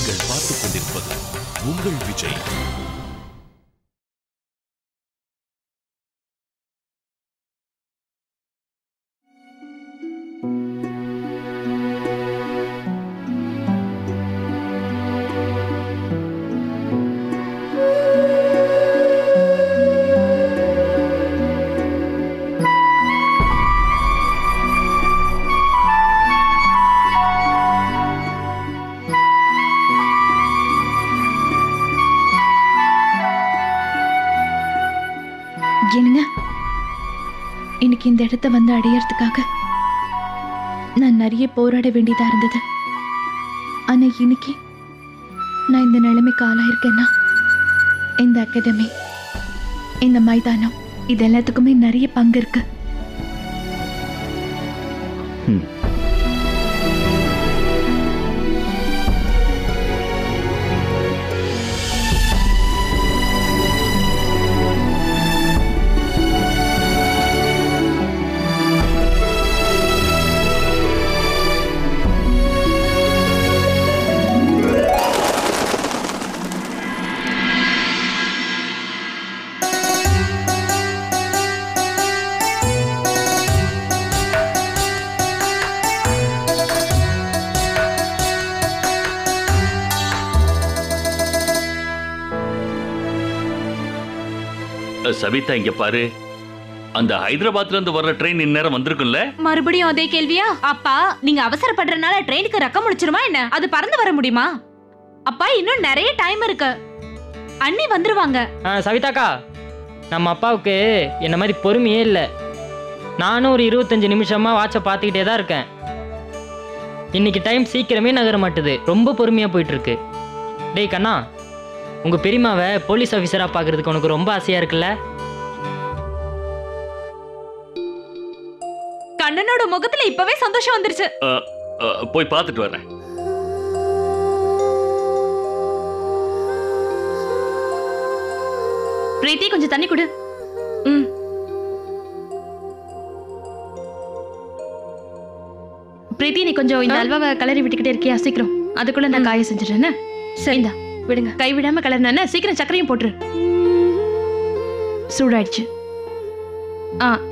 நீங்கள் பார்த்துக் கொண்டிருப்பது உங்கள் விஜய். என்னங்க, இன்னைக்கு இந்த இடத்தை வந்து அடையறதுக்காக நான் நிறைய போராட வேண்டியதா இருந்தது. ஆனா இன்னைக்கு நான் இந்த நிலைமைக்கு ஆளாயிருக்கேன்னா இந்த அகாடமி, இந்த மைதானம், இது எல்லாத்துக்குமே நிறைய பங்கு இருக்கு. சவிதா, இங்க பாரு, அந்த ஹைதராபாத்ல இருந்து வர்ற ட்ரெயின் இந்நேரம் வந்திருக்குல்ல? மறுபடியும் அதே கேள்வியா? அப்பா, நீங்க அவசரப்படுறதுனால ட்ரெயினுக்கு ரக்கம் முடிச்சிருமா என்ன? அது பறந்து வர முடியுமா? அப்பா, இன்னும் நிறைய டைம் இருக்கு. அண்ணி வந்துருவாங்க. சவிதாக்கா, நம்ம அப்பாவுக்கு என்ன மாதிரி பொறுமையே இல்லை. நானும் ஒரு 25 நிமிஷமா வாட்சை பார்த்துக்கிட்டே தான் இருக்கேன். இன்னைக்கு டைம் சீக்கிரமே நகர மாட்டுது. ரொம்ப பொறுமையா போயிட்டு இருக்கு. டேய் கண்ணா, உங்க பெரியமாவை போலீஸ் ஆஃபீஸரா பார்க்கறதுக்கு உனக்கு ரொம்ப ஆசையா இருக்குல்ல? கண்ணனோட முகத்துல இப்பவே சந்தோஷம் வந்துருச்சு. போய் பார்த்துட்டு வரேன். பிரீத்தி, கொஞ்சம் தண்ணி குடு. பிரீத்தி, நீ கொஞ்சம் இந்த அல்வாவை கலரி விட்டுக்கிட்டே இருக்கியா? சீக்கிரம், அதுக்குள்ள நான் காய செஞ்சிடுறேன். சரிந்தா, விடுங்க. கை விடாம கலர்னா சீக்கிரம் சக்கரையும் போட்டுரு. சூடாயிடுச்சு.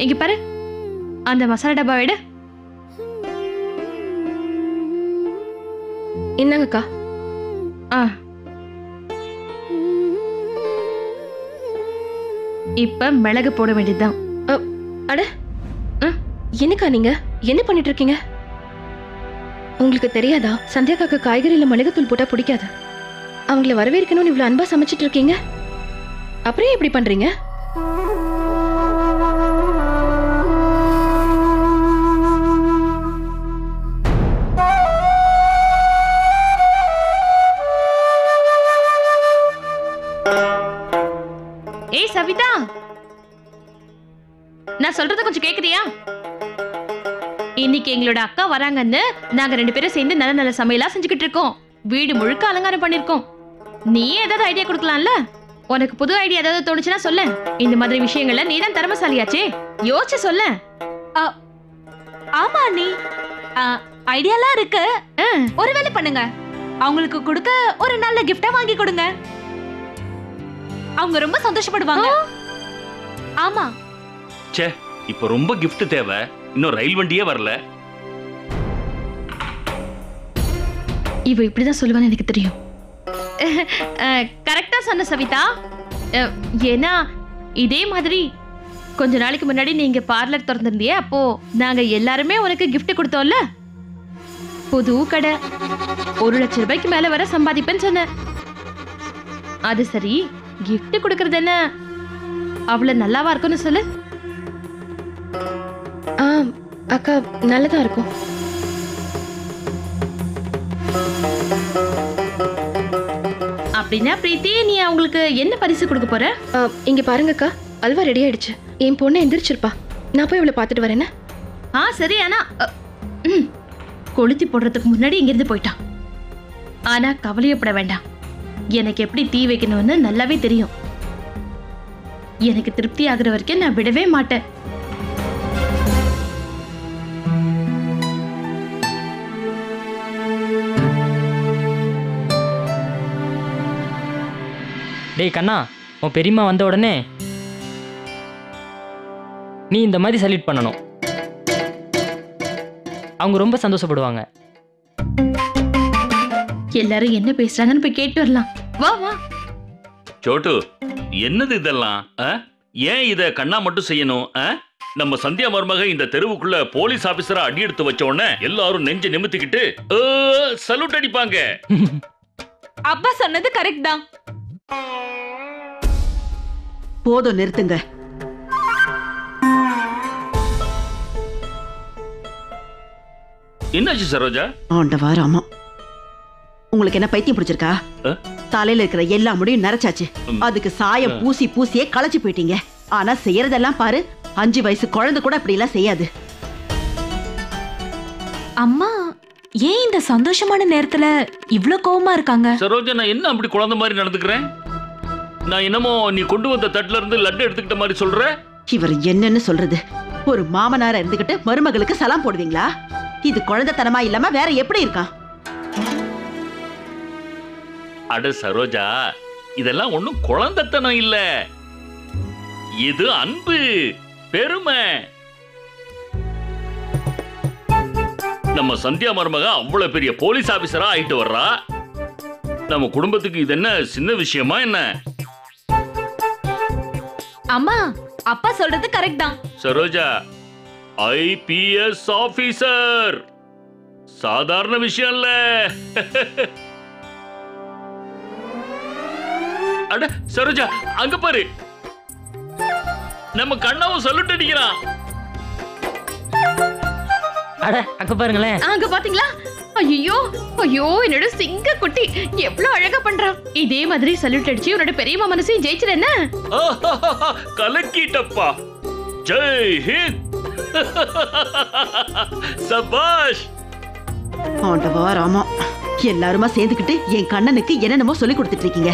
இங்க பாரு, அந்த மசாலா டப்பா விடு. என்னங்கக்கா? இப்ப மிளகு போட வேண்டியதுதான். அட, என்னக்கா நீங்க என்ன பண்ணிட்டு இருக்கீங்க? உங்களுக்கு தெரியாதா, சந்தியாக்காக்கு காய்கறியில மிளகுத்தூள் போட்டா பிடிக்காது. அவங்கள வரவேற்கணும்னு இவ்வளவு அன்பா சமைச்சிட்டு இருக்கீங்க, அப்புறம் எப்படி பண்றீங்க? ஏய் சவிதா, நான் சொல்றத கொஞ்சம் கேக்குறியா? இன்னைக்கு எங்களோட அக்கா வராங்கன்னு நாங்க 2 பேரும் சேர்ந்து நல்ல நல்ல சமையலா செஞ்சுக்கிட்டு இருக்கோம். வீடு முழுக்க அலங்காரம் பண்ணிருக்கோம். நீ ஏதாவது ஐடியா கொடுக்கலாம்ல? உனக்கு புது ஐடியா ஏதாவது தோணுச்சுன்னா சொல்ல. இந்த மாதிரி விஷயங்கள்ல நீ தான் திறமைசாலியாச்சே, யோசிச்சு சொல்ல. ஆமா நீ ஐடியாலாம் இருக்கு. ஒரு வேலை பண்ணுங்க, அவங்களுக்கு கொடுக்க ஒரு நல்ல கிஃப்டா வாங்கி கொடுங்க. அவங்க ரொம்ப சந்தோஷப்படுவாங்க. ஆமா. ச்சே, இப்போ ரொம்ப gift தேவை. இன்னும் ரயில் வண்டியே வரல. இவ இப்படிதான் சொல்லுவான்னு எனக்கு தெரியும். கரெக்டா சொன்ன சவிதா. ஏன்னா இதே மாதிரி கொஞ்ச நாளைக்கு முன்னாடி நீங்க பார்லர் திறந்திருந்தியே, அப்போ நாங்க எல்லாருமே உனக்கு gift கொடுத்தோம்ல. புது கடை, 1 லட்சம் ரூபாய்க்கு மேல வர சம்பாதிப்பேன்னு சொன்ன. அது சரி, gift கொடுக்கறது என்ன அவ்வளவு நல்லாவா இருக்கும்னு சொல்லு. அக்கா, நல்லதா இருக்கும். அப்படின்னா பிரீத்தி, நீ அவங்களுக்கு என்ன பரிசு கொடுக்க போற? இங்க பாருங்க அக்கா, அல்வா ரெடி ஆயிடுச்சு. என் பொண்ணு எந்திரிச்சிருப்பா, நான் போய் அவளை பார்த்துட்டு வரேன். சரி. ஆனா கொளுத்தி போடுறதுக்கு முன்னாடி இங்கிருந்து போயிட்டான். ஆனா கவலையப்பட வேண்டாம், எனக்கு எப்படி தீ வைக்கணும்னு நல்லாவே தெரியும். எனக்கு திருப்தி ஆகுற வரைக்கும் நான் விடவே மாட்டேன். டேய் கண்ணா, உன் பெரியம்மா வந்த உடனே நீ இந்த மாதிரி சல்யூட் பண்ணணும். அவங்க ரொம்ப சந்தோஷப்படுவாங்க. எல்லாரும் என்ன பேசுறாங்கன்னு போய் கேட்டு வரலாம். வா வா. சோட்டு, என்னது இதெல்லாம்? ஏன் இத கண்ணா மட்டும் செய்யணும்? நம்ம சந்தியா மருமக இந்த தெருவுக்குள்ள போலீஸ் ஆபீசரா அடி எடுத்து வச்ச உடனே எல்லாரும் நெஞ்ச நிமித்திக்கிட்டு சல்யூட் அடிப்பாங்க. அப்பா சொன்னது கரெக்ட் தான். போதும், நிறுத்துங்க. என்னாச்சு சரோஜா? ஆண்டவா ராமா, உங்களுக்கு என்ன பைத்தியம் பிடிச்சிருக்கா? தலையில இருக்கிற எல்லா முடியும் நரைச்சாச்சு. அதுக்கு சாயம் பூசி பூசியே களைச்சு போயிட்டீங்க. ஆனா செய்யறதெல்லாம் பாரு, 5 வயசு குழந்தை கூட அப்படி எல்லாம் செய்யாது. அம்மா ஏன் இந்த சந்தோஷமான நேரத்துல இவ்ளோ கோவமா இருக்காங்க? சரோஜா, நான் என்ன அப்படி குழந்தை மாதிரி நடந்துக்கிறேன்? நான் என்னமோ நீ கொண்டு வந்த தட்டுல இருந்து லட்டு எடுத்துக்கிட்ட மாதிரி சொல்ற. இவர் என்னன்னு சொல்றது? ஒரு மாமனார இருந்துகிட்டு மருமகளுக்கு சலாம் போடுவீங்களா? இது குழந்தைத்தனமா இல்லாம வேற எப்படி இருக்கான்? அட சரோஜா, இதெல்லாம் ஒண்ணும் குழந்தைத்தனம் இல்ல. இது அன்பு, பெருமை. நம்ம சந்தியா மருமக அவ்வளவு பெரிய போலீஸ் ஆபீசரா ஆயிட்டு வர்றா. நம்ம குடும்பத்துக்கு இது என்ன சின்ன விஷயமா என்ன? அம்மா, அப்பா சொல்றது கரெக்ட் தான். சரோஜா, ஐபிஎஸ் ஆபீசர் சாதாரண விஷயம் இல்ல. அட சரோஜா, அங்க பாரு, நம்ம கண்ணாவும் சல்யூட் அடிக்கிறான். அட அங்க பாருங்களேன். அங்க பாத்தீங்களா? ஐயோ ஐயோ, என்னோட சிங்க குட்டி எவ்வளவு அழகா பண்றான். இதே மாதிரி சல்யூட் அடிச்சு உன்னோட பெரியம்மா மனசையும் ஜெயிச்சிரு என்ன? கலக்கிட்டப்பா. ஜெய் ஹிந்த். சபாஷ். ஆண்டவா ராமா, எல்லாருமா சேர்ந்துக்கிட்டு என் கண்ணனுக்கு என்னென்னமோ சொல்லி கொடுத்துட்டு இருக்கீங்க.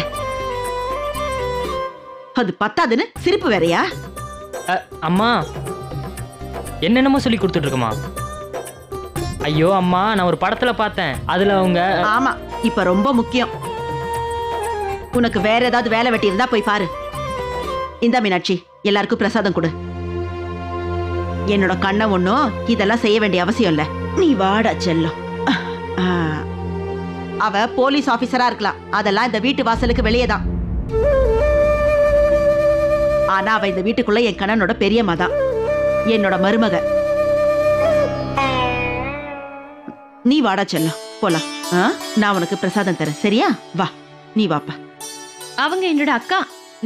அது பத்தாதுன்னு சிரிப்பு வேறையா? அம்மா என்னென்னமோ சொல்லி கொடுத்துட்டு இருக்குமா? ஐயோ அம்மா, நான் ஒரு படத்துல பார்த்தேன், அதுல அவங்க. ஆமா, இப்ப ரொம்ப முக்கியம். உனக்கு வேற ஏதாவது வேலை வெட்டி இருந்தா போய் பாரு. இந்த மீனாட்சி, எல்லாருக்கும் பிரசாதம் கொடு. என்னோட கண்ணை ஒண்ணும் இதெல்லாம் செய்ய வேண்டிய அவசியம் இல்ல. நீ வாடா செல்லம். அவ போலீஸ் ஆபீசரா இருக்கலாம், அதெல்லாம் இந்த வீட்டு வாசலுக்கு வெளியே தான். ஆனா அவ இந்த வீட்டுக்குள்ள என் கண்ணனோட பெரியம்மா தான், என்னோட மருமக. நீ வாடா செல்லம், போலாம். நான் உனக்கு பிரசாதம் தரேன், சரியா? வா, நீ வாப்பா. அவங்க என்னோட அக்கா,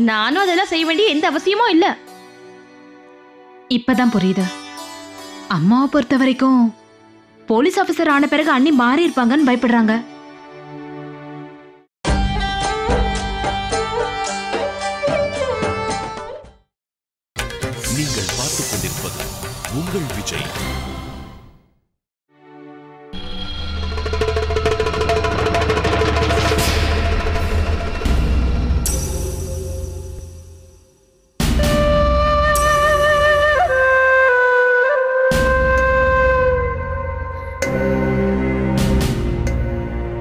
நானும் அதெல்லாம் செய்ய வேண்டிய எந்த அவசியமும் இல்ல. இப்பதான் புரியுது. அம்மாவை பொறுத்த வரைக்கும் போலீஸ் ஆபீசர் ஆன பிறகு அண்ணி மாறி இருப்பாங்கன்னு பயப்படுறாங்க. நீங்கள் பார்த்துக் கொண்டிருப்பது உங்கள் விஜய்.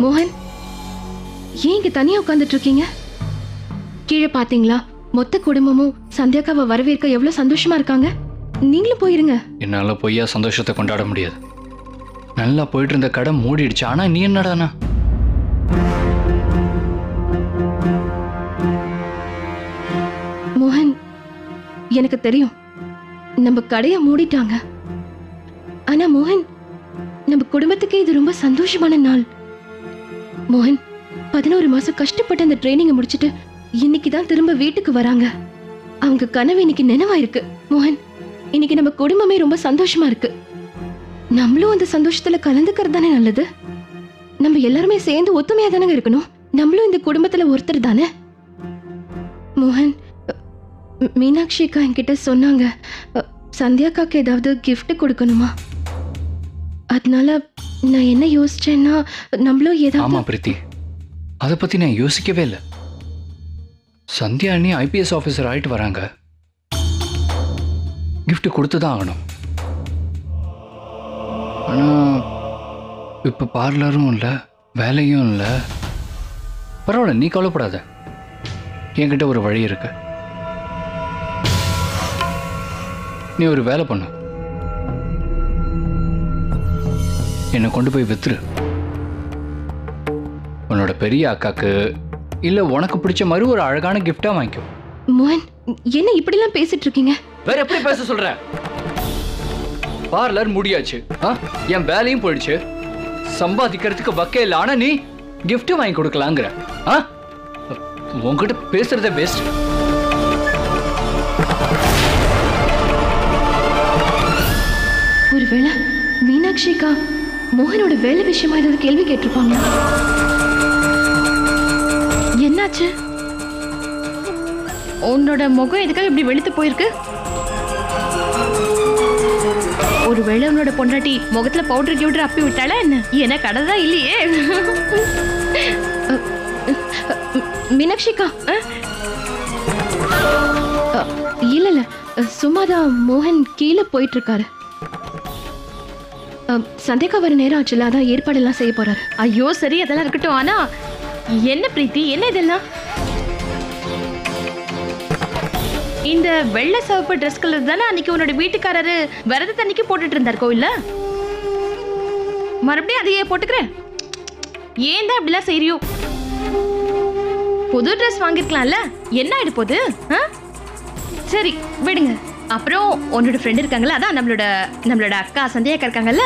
மோகன், ஏன் இங்க தனியா உட்கார்ந்துட்டு இருக்கீங்க? கீழே பாத்தீங்களா? மொத்த குடும்பமும் சந்தியாக்காவை வரவேற்க எவ்வளவு சந்தோஷமா இருக்காங்க. நீங்களும் போயிருங்க. என்னால பொய்யா சந்தோஷத்தை கொண்டாட முடியாது. நல்லா போயிட்டு இருந்த கடை மூடிடுச்சு. ஆனா நீ என்னடானா? மோகன், எனக்கு தெரியும் நம்ம கடைய மூடிட்டாங்க. ஆனா மோகன், நம்ம குடும்பத்துக்கே இது ரொம்ப சந்தோஷமான நாள். மோகன், 11 மாசம் கஷ்டப்பட்டு அந்த ட்ரைனிங்கை முடிச்சிட்டு இன்னைக்கு தான் திரும்ப வீட்டுக்கு வராங்க. அவங்க கனவு இன்னைக்கு நினைவாயிருக்கு. மோகன், இன்னைக்கு நம்ம குடும்பமே ரொம்ப சந்தோஷமா இருக்கு. நம்மளும் அந்த சந்தோஷத்துல கலந்துக்கிறது தானே நல்லது. நம்ம எல்லாருமே சேர்ந்து ஒத்துமையா தானே இருக்கணும். நம்மளும் இந்த குடும்பத்துல ஒருத்தர் தானே. மோகன், மீனாட்சி அக்கா என்கிட்ட சொன்னாங்க சந்தியாக்காக்கு ஏதாவது கிஃப்ட் கொடுக்கணுமா. அதனால நான் என்ன யோசிச்சேன்னா, நம்மளும் ஏதாவது. ஆமா பிரீத்தி, அதை பத்தி நான் யோசிக்கவே இல்லை. சந்தியா அண்ணி ஐபிஎஸ் ஆஃபீஸர் ஆயிட்டு வராங்க, கிஃப்ட் கொடுத்து தான் ஆகணும். ஆனால் இப்போ பார்லரும் இல்லை, வேலையும் இல்லை. பரவாயில்ல, நீ கவலைப்படாத. என்கிட்ட ஒரு வழி இருக்கு. நீ ஒரு வேலை பண்ணு, என்னை கொண்டு போய் வித்துரு. உன்னோட பெரிய அக்காக்கு இல்ல உனக்கு பிடிச்ச மாதிரி ஒரு அழகான கிஃப்டா வாங்கிக்கோ. மோகன், என்ன இப்படிலாம் பேசிட்டு இருக்கீங்க? வேற எப்படி பேச சொல்ற? பார்லர் முடியாச்சு, என் வேலையும் போயிடுச்சு, சம்பாதிக்கிறதுக்கு வக்கே இல்லை. ஆனா நீ கிஃப்ட் வாங்கி கொடுக்கலாங்கிற. உங்ககிட்ட பேசுறதே பெஸ்ட். ஒருவேளை மீனாட்சிக்கா மோகனோட வேலை விஷயமா ஏதாவது கேள்வி கேட்டிருப்பாங்களா? என்னாச்சு? உன்னோட முகம் எதுக்காக இப்படி வெளுத்து போயிருக்கு? ஒருவேளை உன்னோட பொண்டாட்டி முகத்துல பவுடர் கிவுடர் அப்பி விட்டாளா என்ன? ஏன்னா கடை தான் இல்லையே. மீனாட்சிக்கா இல்ல இல்ல, சும்மாதான் மோகன் கீழே போயிட்டு இருக்காரு. சந்தேகா வர நேரம் ஆச்சுல, அதான் ஏற்பாடெல்லாம் செய்ய போறாரு. ஐயோ சரி, அதெல்லாம் இருக்கட்டும். ஆனா என்ன பிரீத்தி, என்ன இதெல்லாம்? இந்த வெள்ளை சிவப்பு ட்ரெஸ் கலர் தானே அன்னைக்கு உன்னோட வீட்டுக்காரரு விரத தண்ணிக்கு போட்டுட்டு இருந்தார் கோவில்ல. மறுபடியும் அதையே போட்டுக்கிறேன். ஏன் தான் அப்படிலாம் செய்யறியோ? புது ட்ரெஸ் வாங்கிருக்கலாம்ல, என்ன ஆயிடு போகுது? சரி விடுங்க. அப்புறம் உன்னோட ஃப்ரெண்ட் இருக்காங்கல்ல, அதான் நம்மளோட அக்கா சந்தியாக்கா இருக்காங்கல்ல,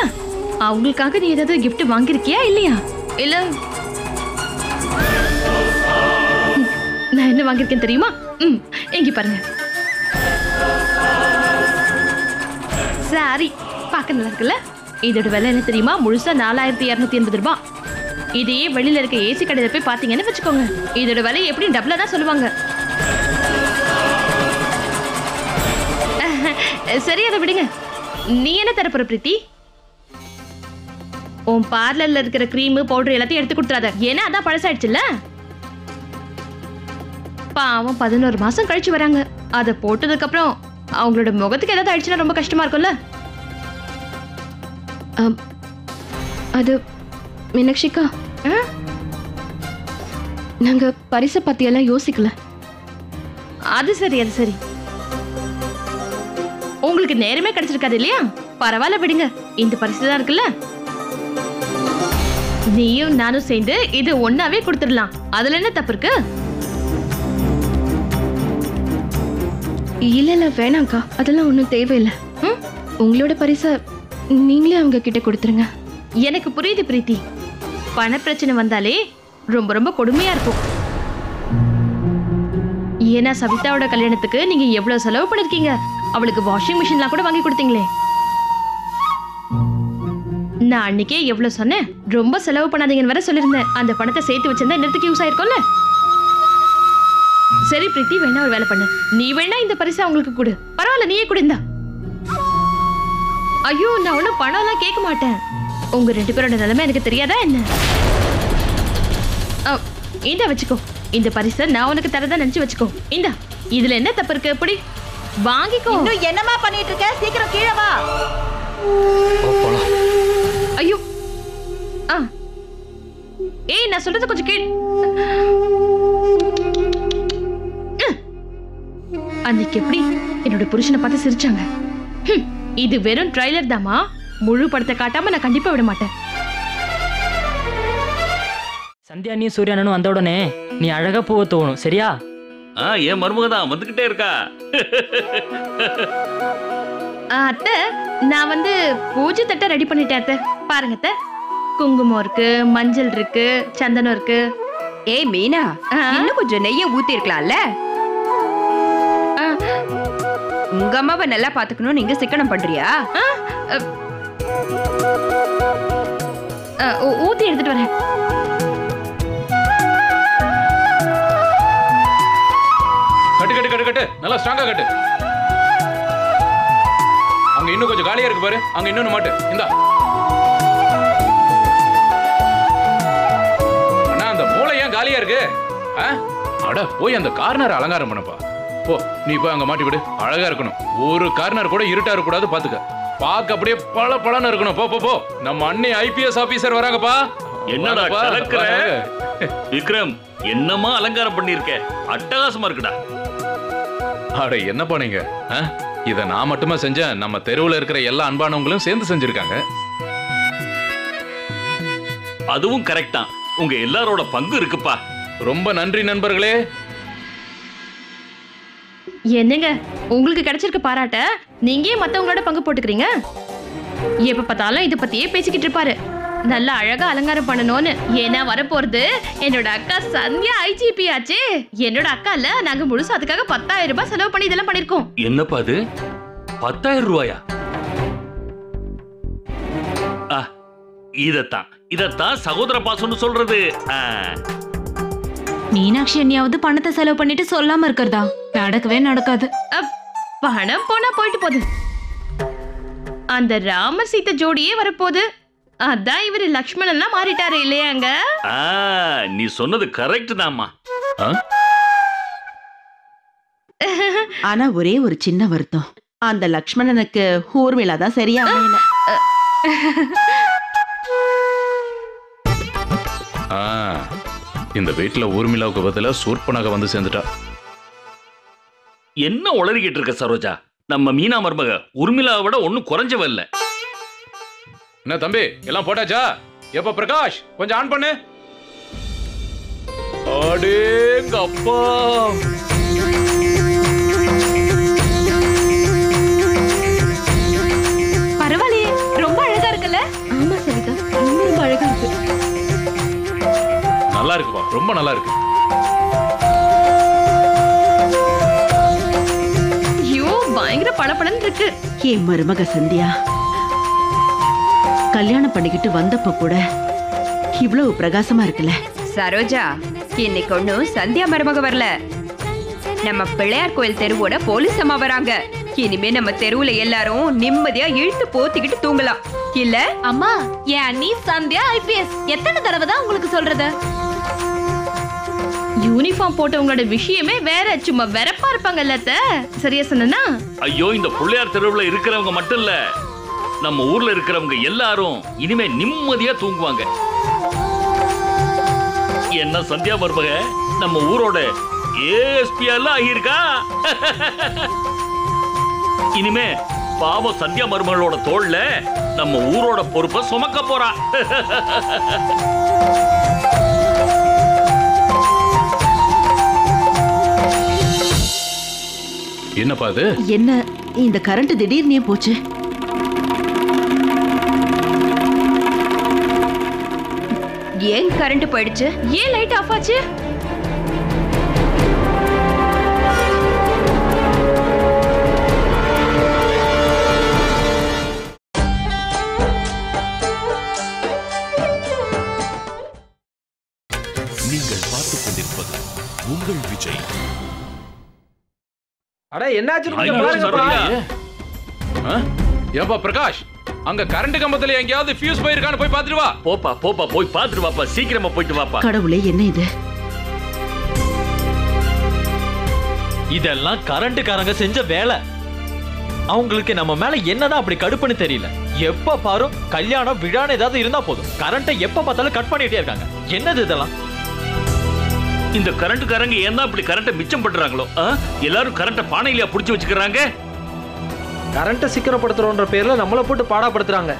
அவங்களுக்காக நீ ஏதாவது கிஃப்ட் வாங்கிருக்கியா இல்லையா? இல்ல நான் என்ன வாங்கிருக்கேன் தெரியுமா? எங்க பாருங்க. சாரி பார்க்க நல்லா இருக்குல்ல? இதோட விலை என்ன தெரியுமா? முழுசா 4280 ரூபாய். இதே வெளியில இருக்க ஏசி கடையில போய் பாத்தீங்கன்னு வச்சுக்கோங்க, இதோட விலை எப்படி டபுளா தான் சொல்லுவாங்க. சரி அதை விடுங்க. நீ என்ன தரப்போற பிரீத்தி? உன் பார்லர்ல இருக்கிற கிரீம் பவுடர் எல்லாத்தையும் எடுத்து கொடுத்துறாத, ஏன்னா அதான் பழசாயிடுச்சுல்ல. பாவம் 11 மாசம் கழிச்சு வராங்க. அதை போட்டதுக்கு அப்புறம் அவங்களோட முகத்துக்கு ஏதாவது ஆயிடுச்சுன்னா ரொம்ப கஷ்டமா இருக்கும்ல. அது மீனாட்சிக்கா, நாங்க பரிசை பத்தி எல்லாம் யோசிக்கல. அது சரி, அது சரி. உங்களுக்கு நேரமே கிடைச்சிருக்காது இல்லையா? பரவாயில்ல விடுங்க, இந்த பரிசு தான் இருக்குல்ல. நீயும் நானும் சேர்ந்து இது ஒன்னாவே கொடுத்துடலாம். அதுல என்ன தப்பு இருக்கு? இல்ல இல்ல வேணாம்க்கா, அதெல்லாம் ஒன்றும் தேவையில்லை. உங்களோட பரிசை நீங்களே அவங்க கிட்ட கொடுத்துருங்க. எனக்கு புரியுது பிரீத்தி, பண பிரச்சனை வந்தாலே ரொம்ப ரொம்ப கொடுமையா இருக்கும். ஏன்னா சவிதாவோட கல்யாணத்துக்கு நீங்க எவ்வளவு செலவு பண்ணிருக்கீங்க. அவளுக்கு வாஷிங் மிஷின்லாம் கூட வாங்கி கொடுத்தீங்களே. நான் அன்னைக்கே எவ்வளவு சொன்னேன், ரொம்ப செலவு பண்ணாதீங்கன்னு வேற சொல்லியிருந்தேன். அந்த பணத்தை சேர்த்து வச்சிருந்தா நேரத்துக்கு யூஸ் ஆயிருக்கும்ல. சரி பிரீத்தி, வேணா ஒரு வேலை பண்ணு. நீ வேணா இந்த பரிசை அவங்களுக்கு கொடு. பரவாயில்ல, நீயே கொடுந்தா. ஐயோ, நான் ஒன்னும் பணம் எல்லாம் கேட்க மாட்டேன். உங்க 2 பேரோட நிலைமை எனக்கு தெரியாதா என்ன? இந்த வச்சுக்கோ, இந்த பரிசை நான் உனக்கு தரதா நினைச்சு வச்சுக்கோ. இந்த இதுல என்ன தப்பு இருக்கு? எப்படி வாங்கிக்கோ. இன்னும் என்னமா பண்ணிட்டு இருக்க? சீக்கிரம் கீழே வா. ஐயோ, ஏய் நான் சொல்றது கொஞ்சம் கேள். அன்னைக்கு எப்படி என்னோட புருஷனை பார்த்து சிரிச்சாங்க. இது வெறும் ட்ரைலர் தாமா, முழு படத்தை காட்டாம நான் கண்டிப்பா விட மாட்டேன். சந்தியா நீ சூர்யானனும் வந்த உடனே நீ அழகா பூவை தோணும், சரியா? என் மருமக தான் வந்துகிட்டே இருக்கா. அத்தை, நான் வந்து பூஜை தட்டை ரெடி பண்ணிட்டேன் அத்தை. பாருங்க அத்தை, குங்குமம் இருக்கு, மஞ்சள் இருக்கு, சந்தனம் இருக்கு. ஏய் மீனா, இன்னும் கொஞ்சம் நெய்ய ஊத்தி இருக்கலாம்ல. உங்க அம்மாவை நல்லா பாத்துக்கணும், நீங்க சிக்கனம் பண்றியா? ஊத்தி எடுத்துட்டு வரேன். கட்டு கட்டு கட்டு கட்டு, நல்லா ஸ்ட்ராங்கா கட்டு. அங்க இன்னும் கொஞ்சம் காலியா இருக்கு பாரு, அங்க இன்னொன்னு மாட்டு. இந்தா அண்ணா, அந்த மூளை ஏன் காலியா இருக்கு? அட போய் அந்த கார்னர் அலங்காரம் பண்ணப்பா. போ, நீ போய் அங்க மாட்டி விடு. அழகா இருக்கணும். ஒரு கார்னர் கூட இருட்டா இருக்க கூடாது, பாத்துக்க. பாக்க அப்படியே பல பலன்னு இருக்கணும். போ போ போ. நம்ம அண்ணி IPS ஆபீசர் வராங்கப்பா. என்னடா வாங்கப்பா, கலக்குற வாங்க. விக்ரம்? என்னமா அலங்காரம் பண்ணிருக்க, அட்டகாசமா இருக்குடா. அட என்ன பண்ணீங்க? இத நான் மட்டுமா செஞ்சேன், நம்ம தெருவுல இருக்கிற எல்லா அன்பானவங்களும் சேர்ந்து செஞ்சிருக்காங்க. அதுவும் கரெக்ட் தான், உங்க எல்லாரோட பங்கு இருக்குப்பா. ரொம்ப நன்றி நண்பர்களே. என்னங்க உங்களுக்கு கிடைச்சிருக்க பாராட்ட நீங்க ஏன் மத்தவங்களோட பங்கு போட்டுக்கிறீங்க? எப்ப பார்த்தாலும் இத பத்தியே பேசிக்கிட்டு இருப்பாரு. நல்லா அழகா அலங்காரம் பண்ணணும்னு. ஏன்னா வரப்போறது என்னோட அக்கா சந்தியா ஐஜிபி ஆச்சு. என்னோட அக்கால நாங்க முழுசா அதுக்காக 10,000 ரூபாய் செலவு பண்ணி இதெல்லாம் பண்ணிருக்கோம். என்னப்பா அது, 10,000 ரூபாயா? இதத்தான் சகோதர பாசம்னு சொல்றது. மீனாட்சி அண்ணியாவது பணத்தை செலவு பண்ணிட்டு சொல்லாம இருக்கிறதா? நடக்கவே நடக்காது. பணம் போனா போயிட்டு போகுது. அந்த ராம சீதை ஜோடியே வரப்போகுது. அதான் இவரு லக்ஷ்மணன் மாறிட்டாரு இல்லையாங்க? நீ சொன்னது கரெக்ட் தான்மா. ஆனா ஒரே ஒரு சின்ன வருத்தம், அந்த லக்ஷ்மணனுக்கு ஊர்மிளா தான் சரியா அமையல. இந்த வீட்டுல ஊர்மிளாவுக்கு பதிலா சூர்பனக வந்து சேர்ந்துட்டா. என்ன உளறிக்கிட்டு இருக்க சரோஜா? நம்ம மீனா மருமக ஊர்மிளாவை விட ஒன்னும் குறைஞ்சவ இல்ல. என்ன தம்பி, எல்லாம் போட்டாச்சா? எப்ப பிரகாஷ் கொஞ்சம் ஆன் பண்ணு. அடேங்கப்பா, பரவாயில்லையே, ரொம்ப அழகா இருக்குல்ல? ஆமா சவிதா, ரொம்ப ரொம்ப அழகா இருக்கு. நல்லா இருக்குப்பா, ரொம்ப நல்லா இருக்கு. ஐயோ, பயங்கர பளபளன்னு இருக்கு. என் மருமக சந்தியா கல்யாணம் பண்ணிக்கிட்டு வந்தப்ப கூட இவ்வளவு பிரகாசமா இருக்குல்ல. சரோஜா, இன்னைக்கு ஒண்ணும் சந்தியா மருமக வரல, நம்ம பிள்ளையார் கோயில் தெருவோட போலீஸ் அம்மா வராங்க. இனிமே நம்ம தெருவுல எல்லாரும் நிம்மதியா இழுத்து போத்திக்கிட்டு தூங்கலாம் இல்ல? அம்மா, என் அண்ணி சந்தியா ஐபிஎஸ். எத்தனை தடவை தான் உங்களுக்கு சொல்றது? யூனிஃபார்ம் போட்டவங்களோட விஷயமே வேற, சும்மா வெறப்பா இருப்பாங்கல்ல. சரியா சொன்னா? ஐயோ, இந்த பிள்ளையார் தெருவுல இருக்கிறவங்க மட்டும் இல்ல, நம்ம ஊர்ல இருக்கிறவங்க எல்லாரும் இனிமே நிம்மதியா தூங்குவாங்க. என்ன சந்தியா மருமக நம்ம ஊரோட ஏஎஸ்பி எல்லாம் ஆகியிருக்கா. இனிமே பாவம் சந்தியா மருமகளோட தோள்ல நம்ம ஊரோட பொறுப்பை சுமக்க போறா. என்னப்பா அது? என்ன இந்த கரண்ட் திடீர்னே போச்சு? ஏன் கரண்ட் போயிடுச்சு? ஏன் லைட் ஆஃப் ஆச்சு? நீங்கள் பார்த்துக் கொண்டிருப்பது உங்கள் விஜய். அட என்னாச்சு ஐயோ, பாருங்கப்பா. ஏப்பா பிரகாஷ், அங்க கரண்ட் கம்பத்துல எங்கயாவது ஃபியூஸ் போயிருக்கான்னு போய் பாத்துட்டு வா. போப்பா போப்பா, போய் பாத்துட்டு வாப்பா, சீக்கிரமா போயிட்டு வாப்பா. கடவுளே, என்ன இது? இதெல்லாம் கரண்ட்காரங்க செஞ்ச வேலை. அவங்களுக்கு நம்ம மேல என்னதான் அப்படி கடுப்புன்னு தெரியல. எப்ப பாரு கல்யாணம் விழான்னு ஏதாவது இருந்தா போதும், கரண்ட்டை எப்ப பார்த்தாலும் கட் பண்ணிட்டே இருக்காங்க. என்னது இதெல்லாம்? இந்த கரண்ட்காரங்க ஏன் இப்படி கரண்ட்டை மிச்சம் பண்றாங்களோ? எல்லாரும் கரண்ட்டை பானையில புடிச்சு வச்சுக்கிறாங்க. கரண்ட்டை சிக்கனப்படுத்துறோன்ற பேர்ல நம்மள போட்டு பாடாப்படுத்துறாங்க.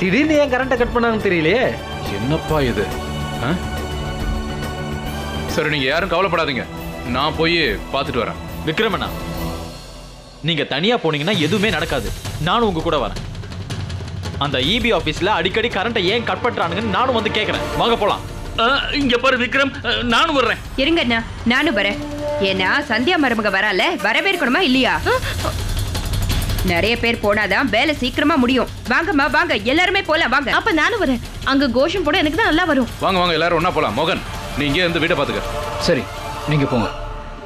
திடீர்னு ஏன் கரண்ட்டை கட் பண்ணாங்கன்னு தெரியலையே. என்னப்பா இது? சரி, நீங்க யாரும் கவலைப்படாதீங்க, நான் போய் பார்த்துட்டு வரேன். விக்ரமண்ணா, நீங்க தனியா போனீங்கன்னா எதுவுமே நடக்காது. நானும் உங்க கூட வரேன். அந்த இபி ஆபீஸ்ல அடிக்கடி கரண்ட்டை ஏன் கட் பண்றானுங்கன்னு நானும் வந்து கேக்குறேன். வாங்க போலாம். இங்க பாரு விக்ரம், நானும் வர்றேன். இருங்கண்ணா, நானும் வரேன். ஏன்னா சந்தியா மருமக வரல, வரவேற்கணுமா இல்லையா? நிறைய பேர் போனாதான் வேலை சீக்கிரமா முடியும். வாங்கம்மா வாங்க, எல்லாருமே போலாம் வாங்க. அப்ப நானும் வரேன். அங்க கோஷம் போட எனக்கு தான் நல்லா வரும். வாங்க வாங்க, எல்லாரும் ஒண்ணா போலாம். மோகன், நீ இங்கே இருந்து வீட்டை பாத்துக்க. சரி, நீங்க போங்க.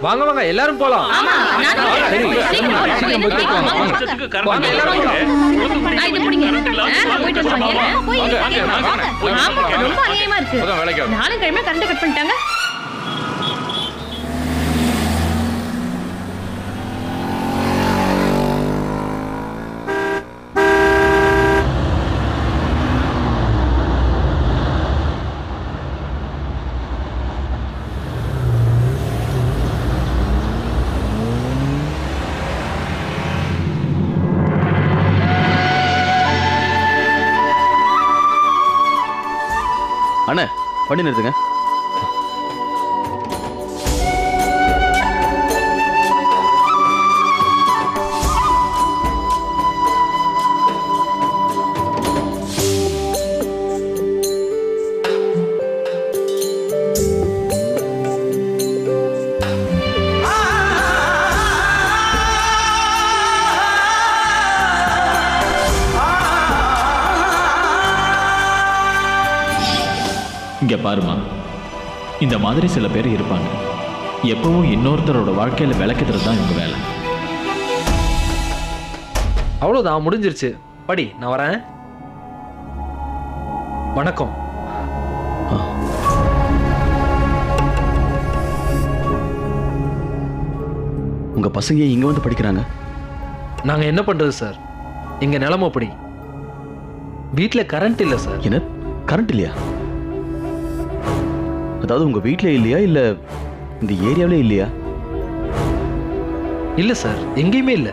வாங்க வாங்க, எல்லாரும் போலாம். ஆமா, நானும் வரேன். சீக்கிரம் வாங்க. இஷ்டத்துக்கு கரண்ட் இல்லாம இது புடிங்க. நான் போயிட்டு வரேன். போய் வாங்க, வாங்க, வாங்க. ஆமா, ரொம்ப அநியாயமா இருக்கு. அதான் வேலைக்கு ஆகும். நானும் கிழமை கரண்ட் கட் பண்ணிட்டாங்க. அண்ணே வண்டி நிறுத்துங்க. இங்க பாருமா, இந்த மாதிரி சில பேர் இருப்பாங்க. எப்பவும் இன்னொருத்தரோட வாழ்க்கையில விளக்குறது தான் இவங்க வேலை. அவ்வளோதான், முடிஞ்சிருச்சு. படி, நான் வரேன். வணக்கம். உங்க பசங்க இங்க வந்து படிக்கிறாங்க? நாங்க என்ன பண்றது சார், எங்க நிலைமை அப்படி. வீட்டுல கரண்ட் இல்லை சார். என்ன கரண்ட் இல்லையா? அதாவது உங்க வீட்டில் இல்லையா இல்ல இந்த ஏரியாவிலே இல்லையா? இல்ல சார், எங்கேயுமே இல்லை.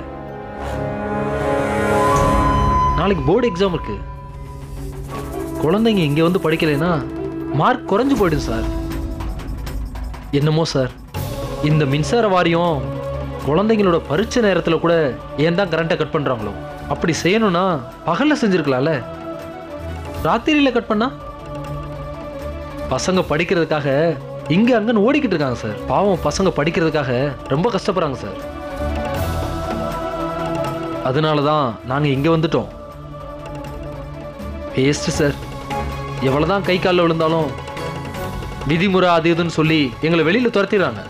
நாளைக்கு போர்டு எக்ஸாம் இருக்கு. குழந்தைங்க இங்க வந்து படிக்கலைன்னா மார்க் குறைஞ்சு போயிடும் சார். என்னமோ சார், இந்த மின்சார வாரியம் குழந்தைங்களோட பரீட்சை நேரத்தில் கூட ஏன் தான் கரண்ட்டை கட் பண்றாங்களோ? அப்படி செய்யணும்னா பகல்ல செஞ்சிருக்கலாம்ல, ராத்திரியில கட் பண்ணா? பசங்க படிக்கிறதுக்காக இங்க அங்கன்னு ஓடிக்கிட்டு இருக்காங்க சார். பாவம், பசங்க படிக்கிறதுக்காக ரொம்ப கஷ்டப்படுறாங்க சார். அதனாலதான் நாங்க இங்க வந்துட்டோம். வேஸ்ட் சார், எவ்வளவுதான் கை காலில் விழுந்தாலும் விதிமுறை அது இதுன்னு சொல்லி எங்களை வெளியில துரத்திடுறாங்க.